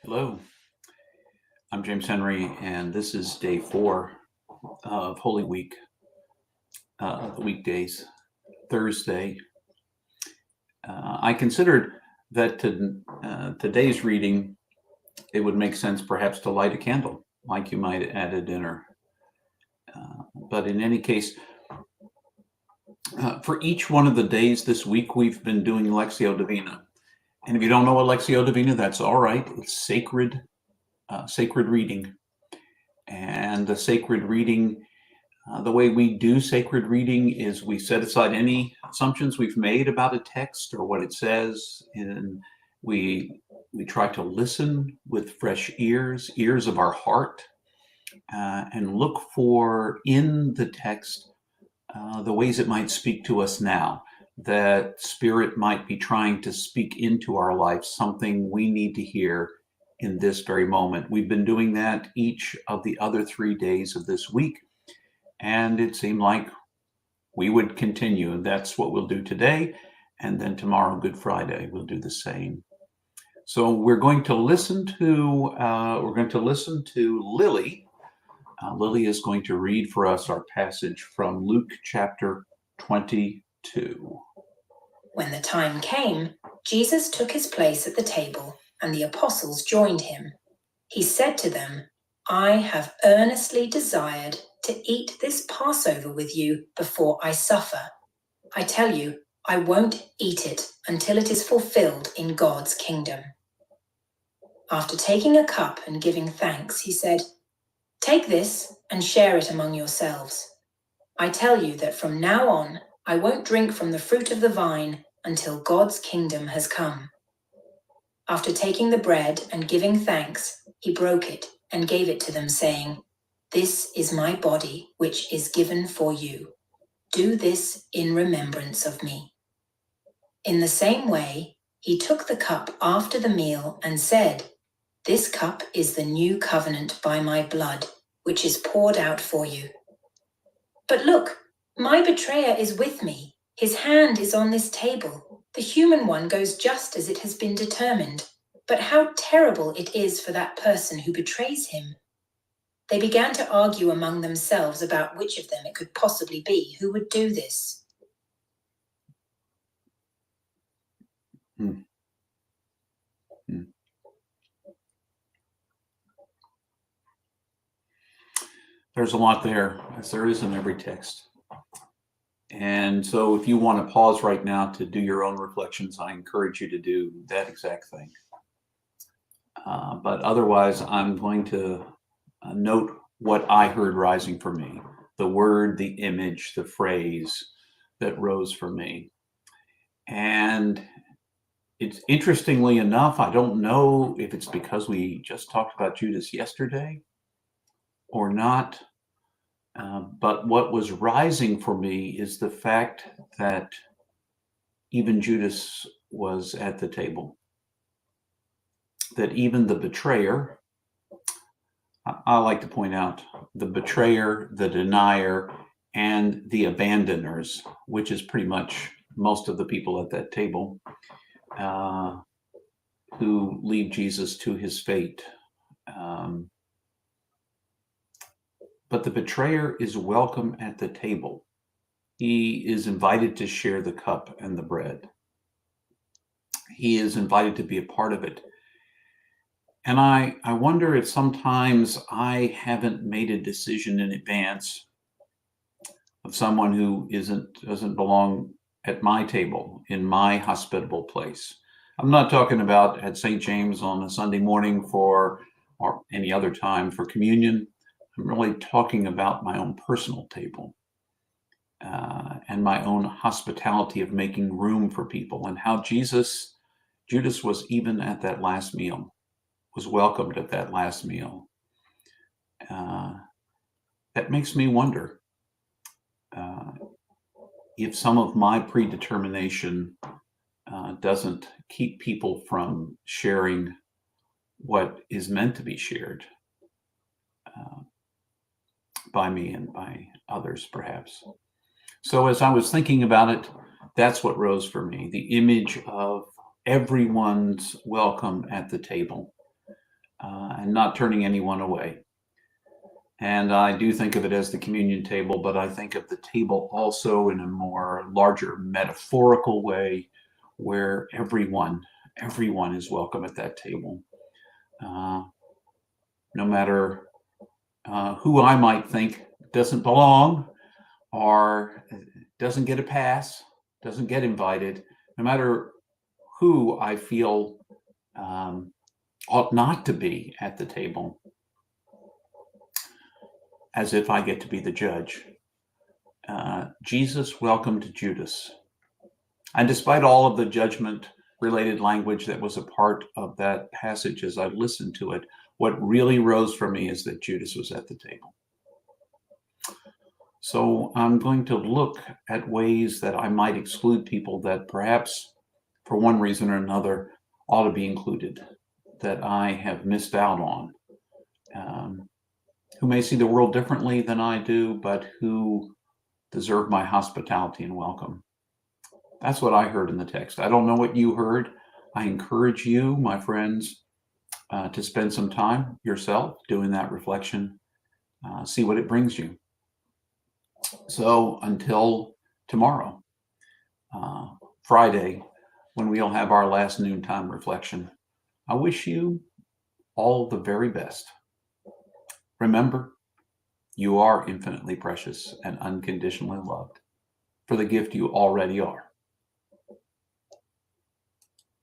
Hello, I'm James Henry, and this is day 4 of Holy Week, the weekdays, Thursday. I considered that today's reading, it would make sense perhaps to light a candle, like you might at a dinner. But in any case, for each one of the days this week, we've been doing Lectio Divina. And if you don't know what Lectio Divina, that's all right. It's sacred reading. And the sacred reading, the way we do sacred reading is we set aside any assumptions we've made about a text or what it says, and we try to listen with fresh ears of our heart, and look for in the text the ways it might speak to us now, that Spirit might be trying to speak into our life, something we need to hear in this very moment. We've been doing that each of the other 3 days of this week, and it seemed like we would continue. And that's what we'll do today. And then tomorrow, Good Friday, we'll do the same. So we're going to listen to Lily. Lily is going to read for us our passage from Luke chapter 22. When the time came, Jesus took his place at the table, and the apostles joined him. He said to them, "I have earnestly desired to eat this Passover with you before I suffer. I tell you, I won't eat it until it is fulfilled in God's kingdom." After taking a cup and giving thanks, he said, "Take this and share it among yourselves. I tell you that from now on, I won't drink from the fruit of the vine until God's kingdom has come." After taking the bread and giving thanks, he broke it and gave it to them, saying, "This is my body, which is given for you. Do this in remembrance of me." In the same way, he took the cup after the meal and said, "This cup is the new covenant by my blood, which is poured out for you. But look, my betrayer is with me. His hand is on this table. The human one goes just as it has been determined. But how terrible it is for that person who betrays him." They began to argue among themselves about which of them it could possibly be who would do this. There's a lot there, as there is in every text. And so if you want to pause right now to do your own reflections, I encourage you to do that exact thing. But otherwise, I'm going to note what I heard rising for me, the word, the image, the phrase that rose for me. And it's interestingly enough, I don't know if it's because we just talked about Judas yesterday or not, but what was rising for me is the fact that even Judas was at the table, that even the betrayer, I like to point out, the betrayer, the denier, and the abandoners, which is pretty much most of the people at that table, who leave Jesus to his fate. But the betrayer is welcome at the table. He is invited to share the cup and the bread. He is invited to be a part of it. And I wonder if sometimes I haven't made a decision in advance of someone who doesn't belong at my table, in my hospitable place. I'm not talking about at St. James on a Sunday morning or any other time for communion. I'm really talking about my own personal table, and my own hospitality of making room for people, and how Judas was even at that last meal, was welcomed at that last meal. That makes me wonder if some of my predetermination doesn't keep people from sharing what is meant to be shared by me and by others, perhaps. So as I was thinking about it, that's what rose for me, the image of everyone's welcome at the table and not turning anyone away. And I do think of it as the communion table, but I think of the table also in a more larger metaphorical way where everyone is welcome at that table. No matter who I might think doesn't belong or doesn't get a pass, doesn't get invited, no matter who I feel ought not to be at the table, as if I get to be the judge. Jesus welcomed Judas. And despite all of the judgment-related language that was a part of that passage as I listened to it, what really rose for me is that Judas was at the table. So I'm going to look at ways that I might exclude people that perhaps for one reason or another ought to be included, that I have missed out on, who may see the world differently than I do, but who deserve my hospitality and welcome. That's what I heard in the text. I don't know what you heard. I encourage you, my friends, to spend some time yourself doing that reflection, see what it brings you. So until tomorrow, Friday, when we'll have our last noontime reflection, I wish you all the very best. Remember, you are infinitely precious and unconditionally loved for the gift you already are.